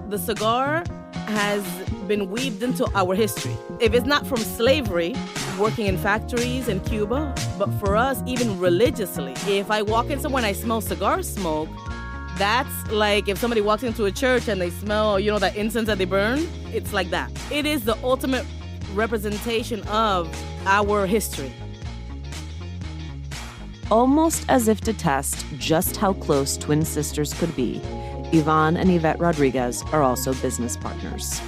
The cigar has been weaved into our history. If it's not from slavery, working in factories in Cuba, but for us, even religiously, if I walk in somewhere and I smell cigar smoke, that's like if somebody walks into a church and they smell, that incense that they burn, it's like that. It is the ultimate representation of our history. Almost as if to test just how close twin sisters could be, Yvonne and Yvette Rodriguez are also business partners.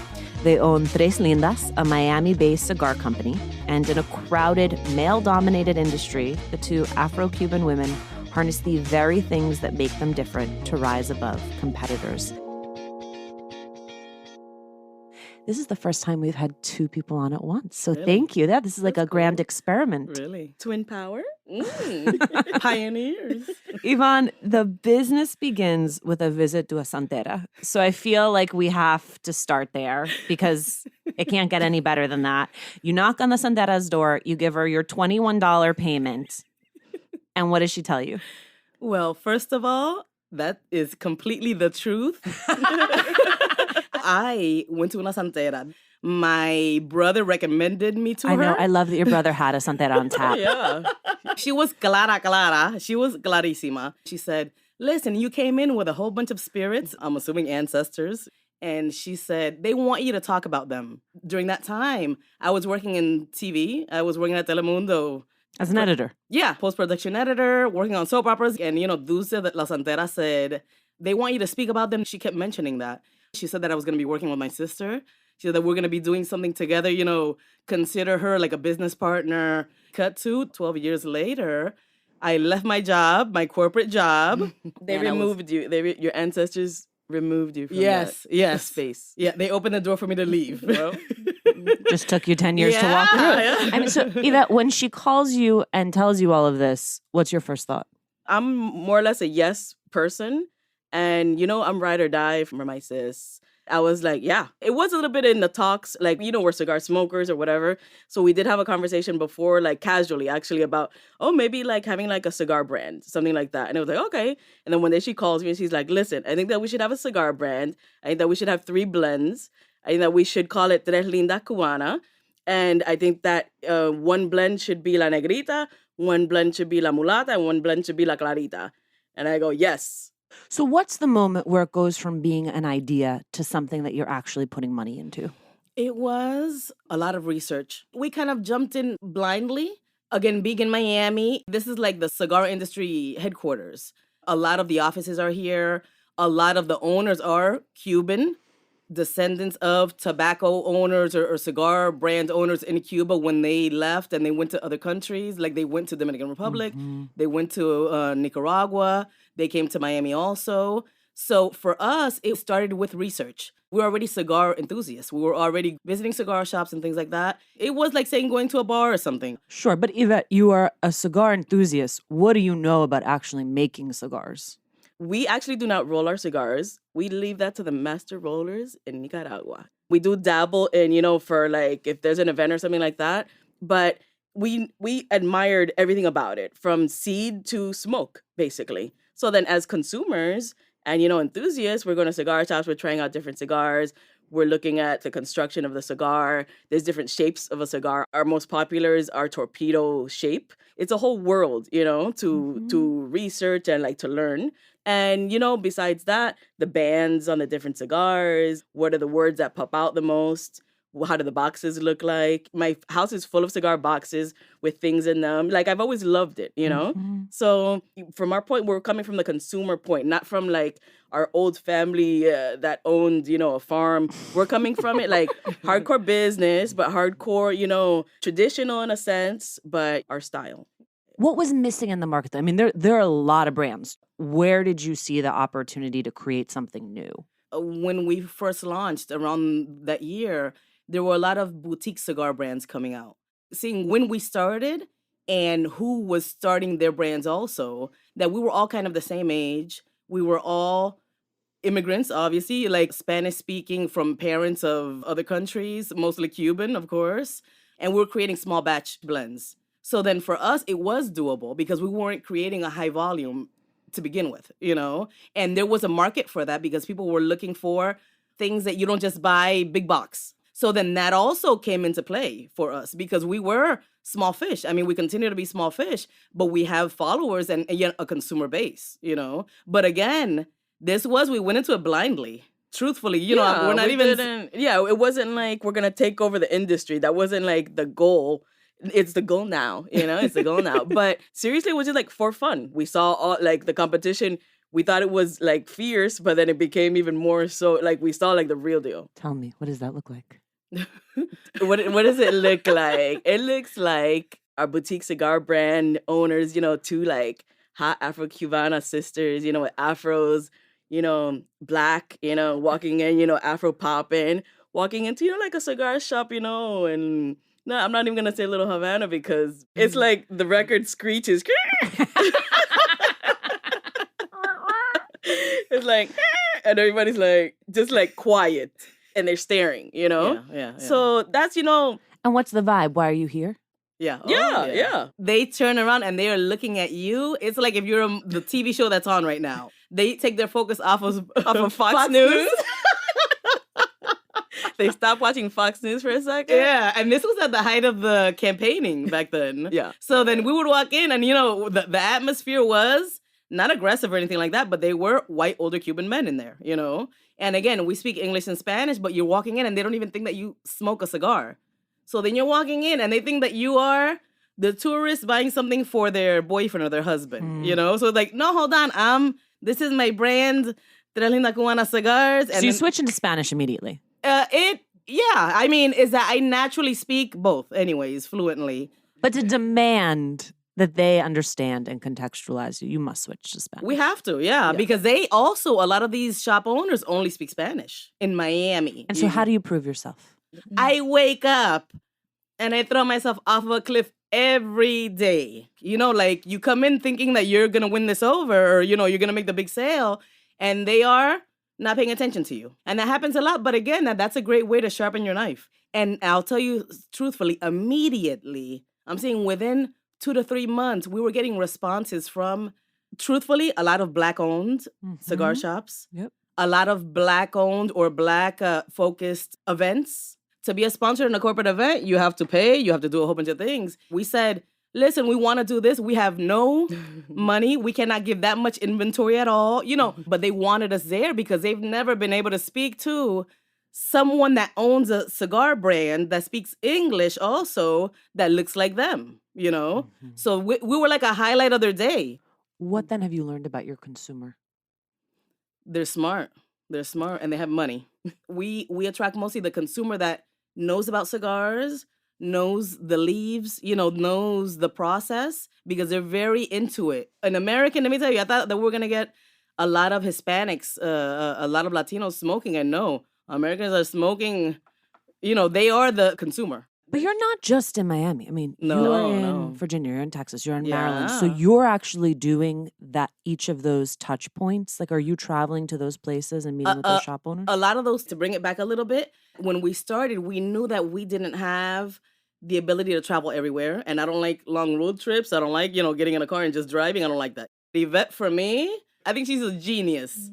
They own Tres Lindas, a Miami-based cigar company, and in a crowded, male-dominated industry, the two Afro-Cuban women harness the very things that make them different to rise above competitors. This is the first time we've had two people on at once, so really? Thank you. This is like That's a grand experiment. Really? Twin power? Pioneers. Yvonne, the business begins with a visit to a Santera. So I feel like we have to start there because it can't get any better than that. You knock on the Santera's door, you give her your $21 payment. And what does she tell you? Well, first of all, that is completely the truth. I went to una Santera. My brother recommended me to her. I know. I love that your brother had a Santera on tap. Yeah. She was clara. She was clarísima. She said, listen, you came in with a whole bunch of spirits, I'm assuming ancestors. And she said, they want you to talk about them. During that time, I was working in TV. I was working at Telemundo. As an editor? Yeah, post-production editor, working on soap operas. And, Dulce de la Santera said, they want you to speak about them. She kept mentioning that. She said that I was going to be working with my sister. She said that we're going to be doing something together, consider her like a business partner. Cut to 12 years later, I left my job, my corporate job. They removed you. Your ancestors removed you from that space. Yeah, they opened the door for me to leave. Well, just took you 10 years to walk through it. Yeah. I mean, so Yvette, when she calls you and tells you all of this, what's your first thought? I'm more or less a yes person. And, I'm ride or die for my sis. I was like, yeah. It was a little bit in the talks, like, we're cigar smokers or whatever. So we did have a conversation before, like casually, actually, about, maybe like having like a cigar brand, something like that. And it was like, okay. And then one day she calls me and she's like, listen, I think that we should have a cigar brand. I think that we should have 3 blends. I think that we should call it Tres Lindas Cubana. And I think that one blend should be La Negrita, one blend should be La Mulata, and one blend should be La Clarita. And I go, yes. So what's the moment where it goes from being an idea to something that you're actually putting money into? It was a lot of research. We kind of jumped in blindly. Again, being in Miami, this is like the cigar industry headquarters. A lot of the offices are here. A lot of the owners are Cuban, descendants of tobacco owners or cigar brand owners in Cuba when they left and they went to other countries. Like they went to Dominican Republic, they went to Nicaragua, they came to Miami also. So for us, it started with research. We were already cigar enthusiasts. We were already visiting cigar shops and things like that. It was like saying going to a bar or something. Sure, but Yvette, you are a cigar enthusiast. What do you know about actually making cigars? We actually do not roll our cigars. We leave that to the master rollers in Nicaragua. We do dabble in, for like if there's an event or something like that. But we admired everything about it, from seed to smoke, basically. So then as consumers and, enthusiasts, we're going to cigar shops. We're trying out different cigars. We're looking at the construction of the cigar. There's different shapes of a cigar. Our most popular is our torpedo shape. It's a whole world, to research and like to learn. And, besides that, the bands on the different cigars, what are the words that pop out the most? How do the boxes look like? My house is full of cigar boxes with things in them. Like, I've always loved it, So from our point, we're coming from the consumer point, not from like our old family that owned, a farm. We're coming from it like hardcore business, but hardcore, traditional in a sense, but our style. What was missing in the market? I mean, there are a lot of brands. Where did you see the opportunity to create something new? When we first launched around that year, there were a lot of boutique cigar brands coming out. Seeing when we started and who was starting their brands also, that we were all kind of the same age. We were all immigrants, obviously, like Spanish speaking from parents of other countries, mostly Cuban, of course. And we were creating small batch blends. So then for us, it was doable because we weren't creating a high volume. to begin with, And there was a market for that because people were looking for things that you don't just buy big box. So then that also came into play for us because we were small fish. I mean, we continue to be small fish, but we have followers and a consumer base, But again, we went into it blindly. Truthfully, we're not even... it wasn't like we're going to take over the industry. That wasn't like the goal. It's the goal now, it's the goal now. But seriously, it was just like for fun. We saw all like the competition. We thought it was like fierce, but then it became even more so like we saw like the real deal. Tell me, what does that look like? What does it look like? It looks like our boutique cigar brand owners, two like hot Afro-Cubana sisters, with afros, black, walking in, Afro popping, walking into, like a cigar shop, and no, I'm not even going to say Little Havana because it's like the record screeches. It's like, and everybody's like, just like quiet and they're staring, Yeah. So that's, And what's the vibe? Why are you here? Yeah. Yeah. They turn around and they are looking at you. It's like if you're the TV show that's on right now. They take their focus off of Fox News. They stopped watching Fox News for a second. Yeah, and this was at the height of the campaigning back then. Yeah. So then we would walk in and, the atmosphere was not aggressive or anything like that, but they were white, older Cuban men in there, And again, we speak English and Spanish, but you're walking in and they don't even think that you smoke a cigar. So then you're walking in and they think that you are the tourist buying something for their boyfriend or their husband, So it's like, no, hold on. This is my brand, Lindas Cubanas cigars. And so you switch into Spanish immediately. I mean, is that I naturally speak both anyways, fluently. But to demand that they understand and contextualize you must switch to Spanish. We have to, because they also, a lot of these shop owners only speak Spanish in Miami. And so how do you prove yourself? I wake up and I throw myself off of a cliff every day. Like you come in thinking that you're going to win this over or, you're going to make the big sale and they are not paying attention to you. And that happens a lot. But again, that's a great way to sharpen your knife. And I'll tell you truthfully, immediately, I'm saying within 2 to 3 months, we were getting responses from, truthfully, a lot of Black-owned cigar shops. Yep. A lot of Black-owned or Black-focused events. To be a sponsor in a corporate event, you have to pay, you have to do a whole bunch of things. We said, listen, we want to do this. We have no money. We cannot give that much inventory at all, but they wanted us there because they've never been able to speak to someone that owns a cigar brand that speaks English also that looks like them, So we were like a highlight of their day. What then have you learned about your consumer? They're smart. And they have money. We attract mostly the consumer that knows about cigars, knows the leaves, knows the process because they're very into it. An American, let me tell you, I thought that we were going to get a lot of Hispanics, a lot of Latinos smoking. And no, Americans are smoking, they are the consumer. But you're not just in Miami. I mean, you're in Virginia, you're in Texas, you're in Maryland. So you're actually doing that, each of those touch points. Like, are you traveling to those places and meeting with those shop owners? A lot of those, to bring it back a little bit, when we started, we knew that we didn't have the ability to travel everywhere. And I don't like long road trips. I don't like, getting in a car and just driving. I don't like that. Yvette, for me, I think she's a genius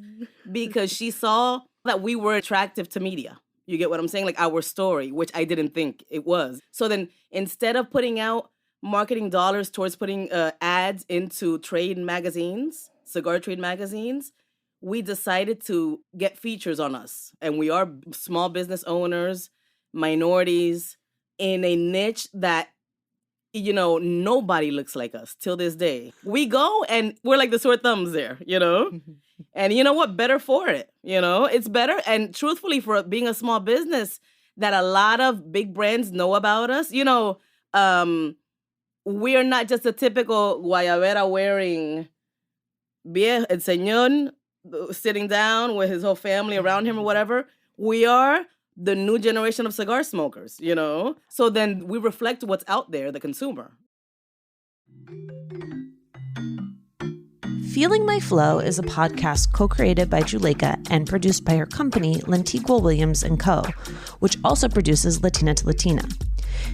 because she saw that we were attractive to media. You get what I'm saying? Like our story, which I didn't think it was. So then instead of putting out marketing dollars towards putting ads into trade magazines, cigar trade magazines, we decided to get features on us. And we are small business owners, minorities, in a niche that, nobody looks like us till this day. We go and we're like the sore thumbs there, And you know what? Better for it. It's better. And truthfully, for being a small business that a lot of big brands know about us, we're not just a typical guayabera wearing el señor sitting down with his whole family around him or whatever. We are the new generation of cigar smokers, So then we reflect what's out there, the consumer. Feeling My Flow is a podcast co-created by Juleka and produced by her company, Lantigua Williams Co, which also produces Latina to Latina.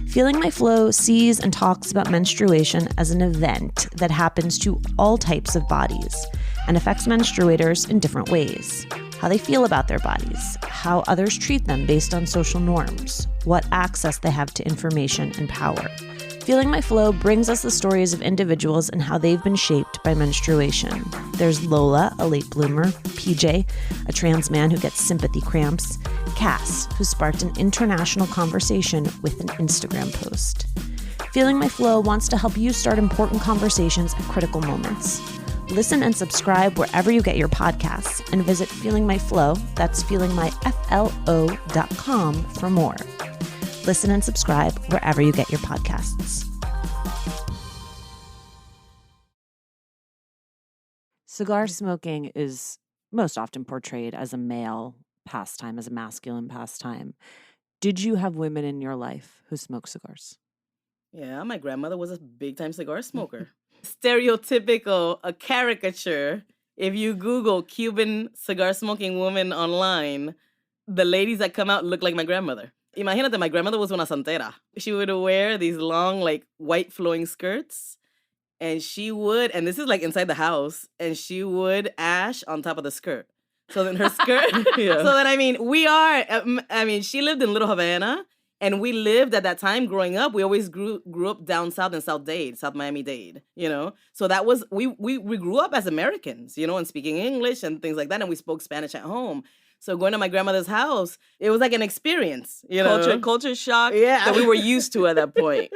Feeling My Flow sees and talks about menstruation as an event that happens to all types of bodies and affects menstruators in different ways. How they feel about their bodies, how others treat them based on social norms, what access they have to information and power. Feeling My Flow brings us the stories of individuals and how they've been shaped by menstruation. There's Lola, a late bloomer, PJ, a trans man who gets sympathy cramps, Cass, who sparked an international conversation with an Instagram post. Feeling My Flow wants to help you start important conversations at critical moments. Listen and subscribe wherever you get your podcasts and visit Feeling My Flow, that's feelingmyflo.com for more. Listen and subscribe wherever you get your podcasts. Cigar smoking is most often portrayed as a male pastime, as a masculine pastime. Did you have women in your life who smoked cigars? Yeah, my grandmother was a big-time cigar smoker. Stereotypical, a caricature. If you Google Cuban cigar smoking woman online, the ladies that come out look like my grandmother. Imagínate, my grandmother was una santera. She would wear these long, like, white flowing skirts, and she would, and this is like inside the house, and she would ash on top of the skirt. So then her skirt, So then, she lived in Little Havana, and we lived at that time growing up. We always grew up down south in South Miami-Dade, So that was, we grew up as Americans, and speaking English and things like that, and we spoke Spanish at home. So going to my grandmother's house, it was like an experience, Culture shock that we were used to at that point.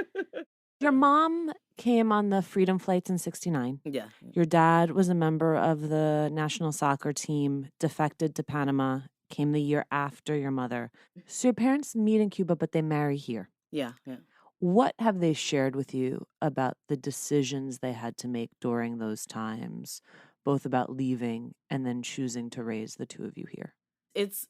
Your mom came on the Freedom Flights in 1969. Yeah. Your dad was a member of the national soccer team, defected to Panama, came the year after your mother. So your parents meet in Cuba, but they marry here. Yeah. What have they shared with you about the decisions they had to make during those times, both about leaving and then choosing to raise the two of you here? It's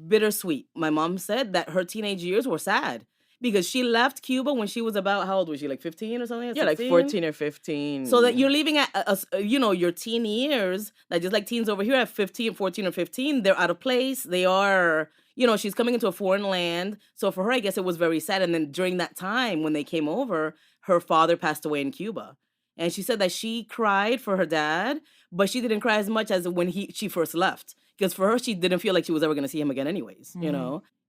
bittersweet. My mom said that her teenage years were sad because she left Cuba when she was about, how old was she, like 15 or something? Yeah, 16? Like 14 or 15. So that you're leaving at, your teen years, like just like teens over here at 14 or 15, they're out of place. They are, she's coming into a foreign land. So for her, I guess it was very sad. And then during that time when they came over, her father passed away in Cuba. And she said that she cried for her dad, but she didn't cry as much as when she first left. Because for her, she didn't feel like she was ever going to see him again anyways,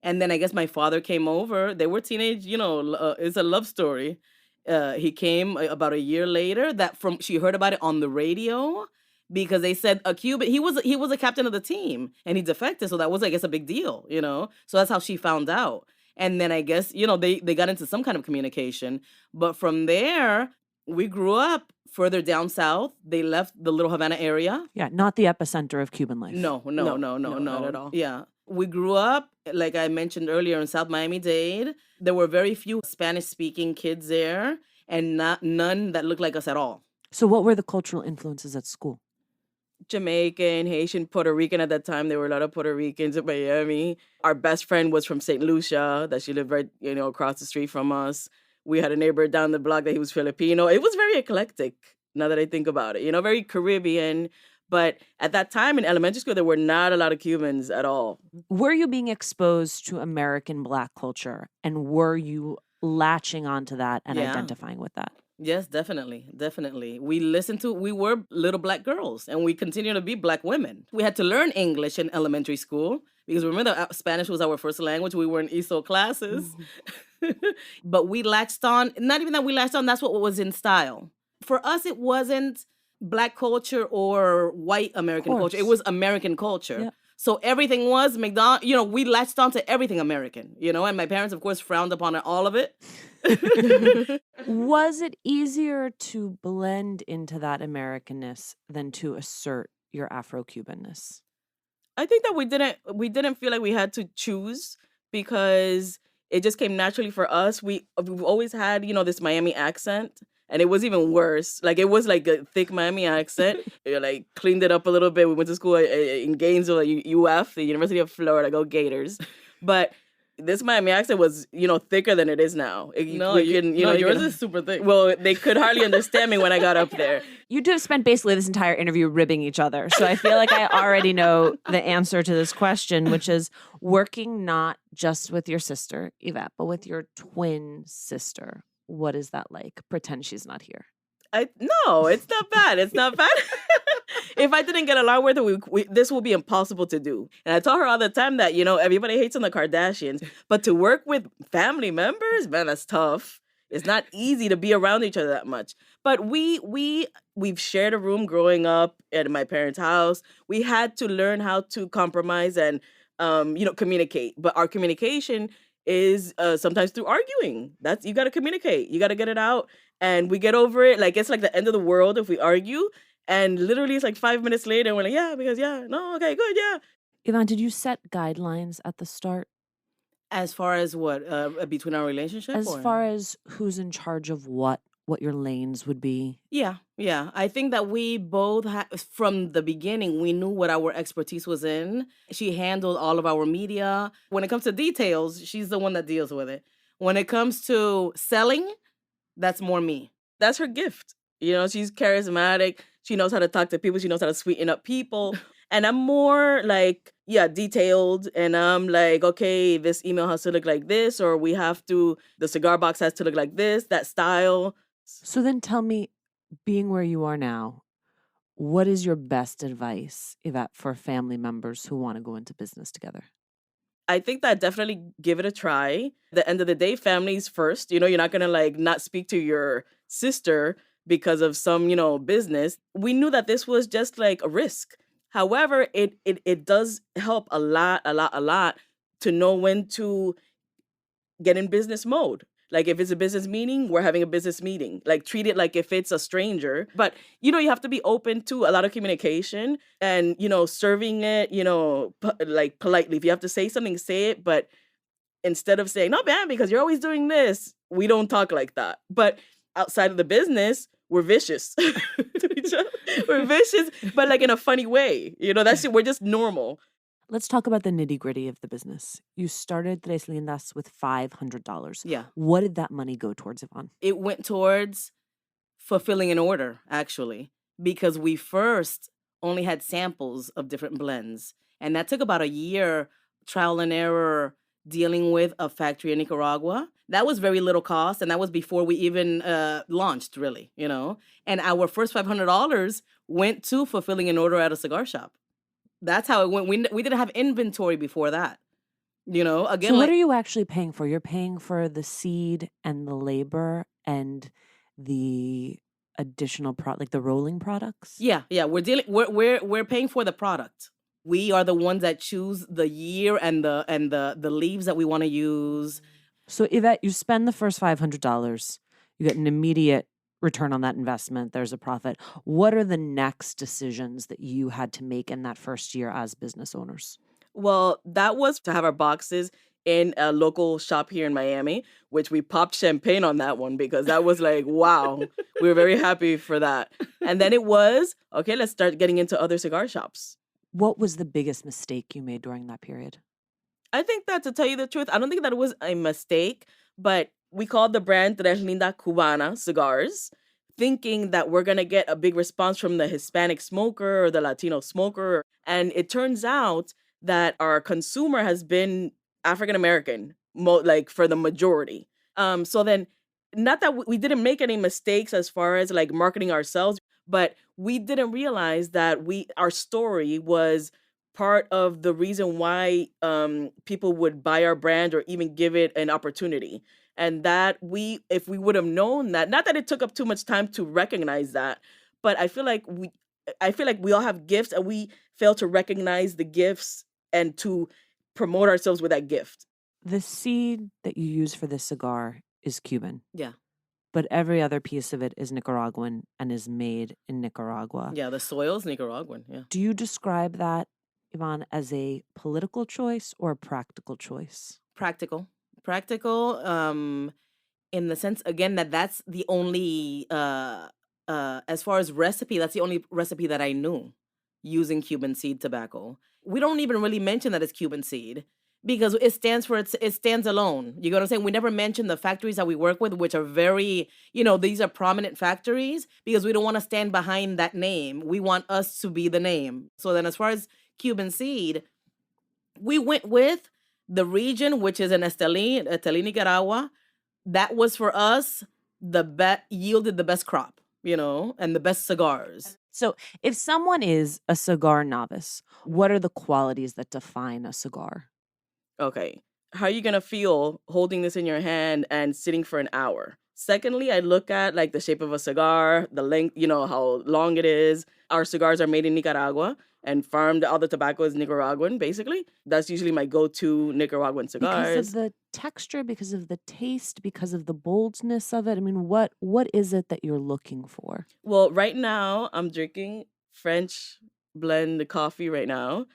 And then I guess my father came over. They were teenage, it's a love story. He came about a year later she heard about it on the radio because they said a Cuban, he was a captain of the team and he defected. So that was, I guess, a big deal, So that's how she found out. And then I guess, they got into some kind of communication. But from there, we grew up further down south. They left the Little Havana area. Yeah, not the epicenter of Cuban life. No, not at all. Yeah. We grew up, like I mentioned earlier, in South Miami-Dade. There were very few Spanish-speaking kids there and none that looked like us at all. So what were the cultural influences at school? Jamaican, Haitian, Puerto Rican at that time. There were a lot of Puerto Ricans in Miami. Our best friend was from St. Lucia, that she lived right, across the street from us. We had a neighbor down the block that he was Filipino. It was very eclectic, now that I think about it. Very Caribbean. But at that time in elementary school, there were not a lot of Cubans at all. Were you being exposed to American Black culture? And were you latching onto that and identifying with that? Yes, definitely. We were little Black girls, and we continue to be Black women. We had to learn English in elementary school because remember, Spanish was our first language. We were in ESOL classes. But we latched on, not even that we latched on, that's what was in style. For us, it wasn't Black culture or white American culture. It was American culture. Yep. So everything was McDonald's, we latched on to everything American, and my parents, of course, frowned upon all of it. Was it easier to blend into that Americanness than to assert your Afro-Cubanness? I think that we didn't feel like we had to choose because it just came naturally for us. We've always had, this Miami accent. And it was even worse. Like, it was like a thick Miami accent. Like, cleaned it up a little bit. We went to school in Gainesville at UF, the University of Florida. Go Gators. But this Miami accent was, thicker than it is now. Yours is super thick. Well, they could hardly understand me when I got up there. You two have spent basically this entire interview ribbing each other. So I feel like I already know the answer to this question, which is working not just with your sister, Yvette, but with your twin sister. What is that like? Pretend she's not here. No, it's not bad. It's not bad. If I didn't get along with her, this will be impossible to do. And I tell her all the time that, everybody hates on the Kardashians, but to work with family members, man, that's tough. It's not easy to be around each other that much. But we've shared a room growing up at my parents' house. We had to learn how to compromise and, communicate. But our communication is sometimes through arguing. You got to communicate. You got to get it out. And we get over it. Like, it's like the end of the world if we argue. And literally, it's like 5 minutes later, and we're like, no, okay, good, yeah. Yvonne, did you set guidelines at the start? As far as what, between our relationship? As far as who's in charge of what your lanes would be? Yeah. I think that we both, from the beginning, we knew what our expertise was in. She handled all of our media. When it comes to details, she's the one that deals with it. When it comes to selling, that's more me. That's her gift. She's charismatic. She knows how to talk to people. She knows how to sweeten up people. And I'm more like, detailed. And I'm like, okay, this email has to look like this, or the cigar box has to look like this, that style. So then tell me, being where you are now, what is your best advice, Yvette, for family members who want to go into business together? I think that definitely give it a try. At the end of the day, family's first. You're not going to not speak to your sister because of some, business. We knew that this was just like a risk. However, it does help a lot to know when to get in business mode. Like, if it's a business meeting, we're having a business meeting. Like, treat it like if it's a stranger. But, you have to be open to a lot of communication and, serving it, politely. If you have to say something, say it. But instead of saying, no, man, because you're always doing this, we don't talk like that. But outside of the business, we're vicious to each other. We're vicious, but like in a funny way. We're just normal. Let's talk about the nitty-gritty of the business. You started Tres Lindas with $500. Yeah. What did that money go towards, Yvonne? It went towards fulfilling an order, actually, because we first only had samples of different blends. And that took about a year trial and error dealing with a factory in Nicaragua. That was very little cost, and that was before we even launched, really, And our first $500 went to fulfilling an order at a cigar shop. That's how it went. We didn't have inventory before that. Again. So what are you actually paying for? You're paying for the seed and the labor and the additional like the rolling products? Yeah. We're paying for the product. We are the ones that choose the year and the leaves that we want to use. So Yvette, you spend the first $500. You get an immediate return on that investment. There's a profit. What are the next decisions that you had to make in that first year as business owners? Well, that was to have our boxes in a local shop here in Miami, which we popped champagne on that one because that was like, wow, we were very happy for that. And then it was, okay, let's start getting into other cigar shops. What was the biggest mistake you made during that period? I think that, to tell you the truth, I don't think that it was a mistake, but we called the brand Lindas Cubanas cigars, thinking that we're going to get a big response from the Hispanic smoker or the Latino smoker. And it turns out that our consumer has been African-American, for the majority. So then, not that we didn't make any mistakes as far as like marketing ourselves, but we didn't realize that our story was part of the reason why people would buy our brand or even give it an opportunity. And that if we would have known that, not that it took up too much time to recognize that, but I feel like we all have gifts and we fail to recognize the gifts and to promote ourselves with that gift. The seed that you use for this cigar is Cuban. Yeah. But every other piece of it is Nicaraguan and is made in Nicaragua. Yeah, the soil's Nicaraguan, yeah. Do you describe that, Yvonne, as a political choice or a practical choice? Practical, in the sense, again, that's the only, as far as recipe, that's the only recipe that I knew using Cuban seed tobacco. We don't even really mention that it's Cuban seed because it stands for it stands alone. You know what I'm saying? We never mention the factories that we work with, which are very, these are prominent factories, because we don't want to stand behind that name. We want us to be the name. So then as far as Cuban seed, we went with the region, which is in Esteli, Nicaragua. That was for us yielded the best crop, and the best cigars. So if someone is a cigar novice, what are the qualities that define a cigar? Okay. How are you going to feel holding this in your hand and sitting for an hour? Secondly, I look at like the shape of a cigar, the length, how long it is. Our cigars are made in Nicaragua and farmed. All the tobacco is Nicaraguan, basically. That's usually my go-to Nicaraguan cigars. Because of the texture, because of the taste, because of the boldness of it. I mean, what is it that you're looking for? Well, right now, I'm drinking French blend coffee right now.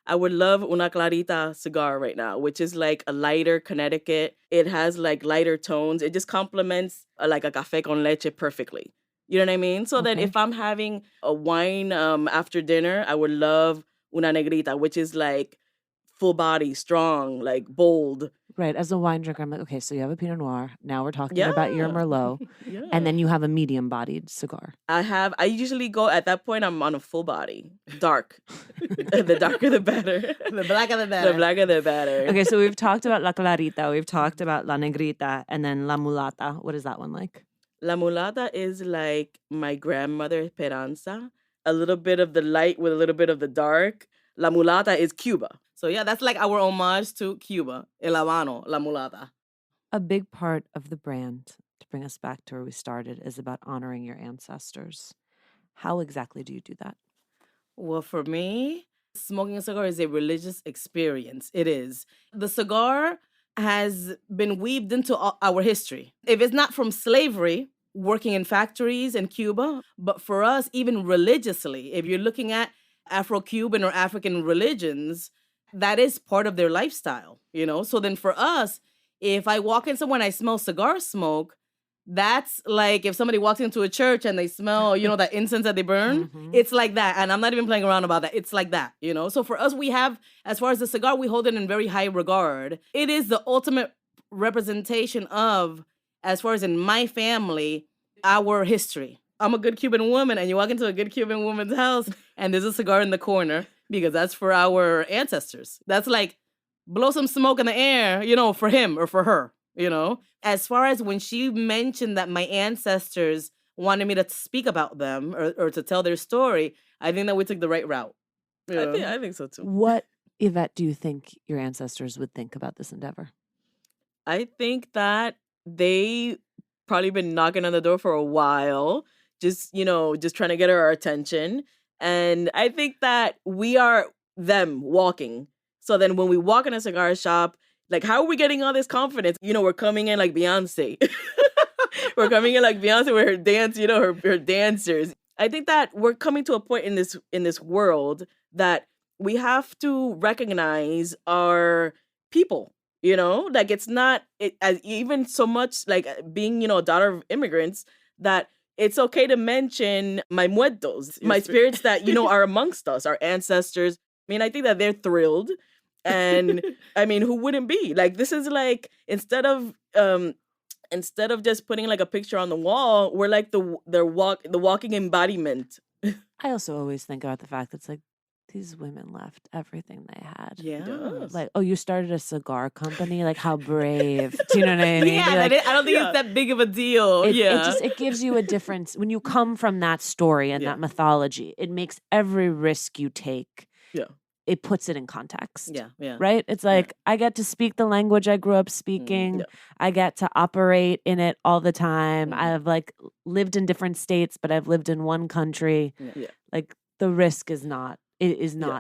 I would love una clarita cigar right now, which is like a lighter Connecticut. It has like lighter tones. It just complements like a café con leche perfectly. You know what I mean? So then if I'm having a wine after dinner, I would love una negrita, which is like full body, strong, like bold. Right. As a wine drinker, I'm like, okay, so you have a Pinot Noir. Now we're talking about your Merlot. Yeah. And then you have a medium-bodied cigar. I usually go, at that point, I'm on a full body. Dark. The darker, the better. The blacker, the better. The blacker, the better. Okay, so we've talked about La Clarita. We've talked about La Negrita. And then La Mulata. What is that one like? La Mulata is like my grandmother Esperanza. A little bit of the light with a little bit of the dark. La Mulata is Cuba. So yeah, that's like our homage to Cuba. El Habano, La Mulata. A big part of the brand, to bring us back to where we started, is about honoring your ancestors. How exactly do you do that? Well, for me, smoking a cigar is a religious experience. It is. The cigar has been weaved into our history. If it's not from slavery, working in factories in Cuba, but for us, even religiously, if you're looking at Afro-Cuban or African religions, that is part of their lifestyle, So then for us, if I walk in somewhere and I smell cigar smoke, that's like if somebody walks into a church and they smell, that incense that they burn, it's like that. And I'm not even playing around about that. It's like that, So for us, we have, as far as the cigar, we hold it in very high regard. It is the ultimate representation of, as far as in my family, our history. I'm a good Cuban woman, and you walk into a good Cuban woman's house and there's a cigar in the corner, because that's for our ancestors. That's like blow some smoke in the air, for him or for her, As far as when she mentioned that my ancestors wanted me to speak about them or to tell their story, I think that we took the right route. I think so too. What, Yvette, do you think your ancestors would think about this endeavor? I think that they probably been knocking on the door for a while, just trying to get our attention. And I think that we are them walking. So then when we walk in a cigar shop, like, how are we getting all this confidence? We're coming in like Beyonce. We're coming in like Beyonce with her dance, her dancers. I think that we're coming to a point in this world that we have to recognize our people, Like, it's not as even so much like being, a daughter of immigrants, that it's okay to mention my muertos, my spirits that, are amongst us, our ancestors. I mean, I think that they're thrilled. And I mean, who wouldn't be? Like, this is like, instead of just putting like a picture on the wall, we're like the walking embodiment. I also always think about the fact that it's like, these women left everything they had. Yeah. Like, oh, you started a cigar company? Like, how brave. Do you know what I mean? Yeah, like, I don't think it's that big of a deal. It gives you a difference. When you come from that story and that mythology, it makes every risk you take. Yeah. It puts it in context. Yeah. Right? It's like, I get to speak the language I grew up speaking. Yeah. I get to operate in it all the time. I've like lived in different states, but I've lived in one country. Yeah. Like, the risk is not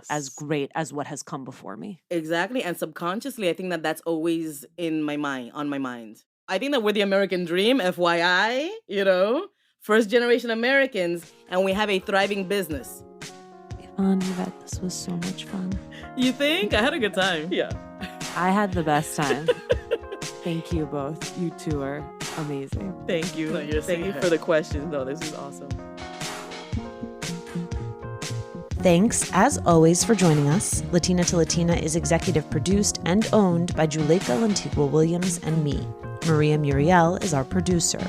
as great as what has come before me. Exactly. And subconsciously, I think that that's always on my mind. I think that we're the American dream, FYI, first generation Americans, and we have a thriving business. Yvonne, Yvette, this was so much fun. You think? I had a good time. Yeah. I had the best time. Thank you both. You two are amazing. Thank you. Thank you for the questions. No, this is awesome. Thanks, as always, for joining us. Latina to Latina is executive produced and owned by Juleka Lantigua Williams and me. Maria Muriel is our producer.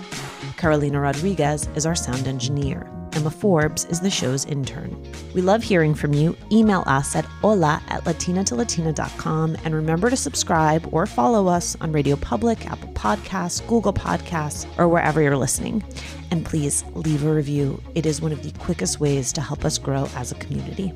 Carolina Rodriguez is our sound engineer. Emma Forbes is the show's intern. We love hearing from you. Email us at hola@latinatolatina.com, and remember to subscribe or follow us on Radio Public, Apple Podcasts, Google Podcasts, or wherever you're listening. And please leave a review. It is one of the quickest ways to help us grow as a community.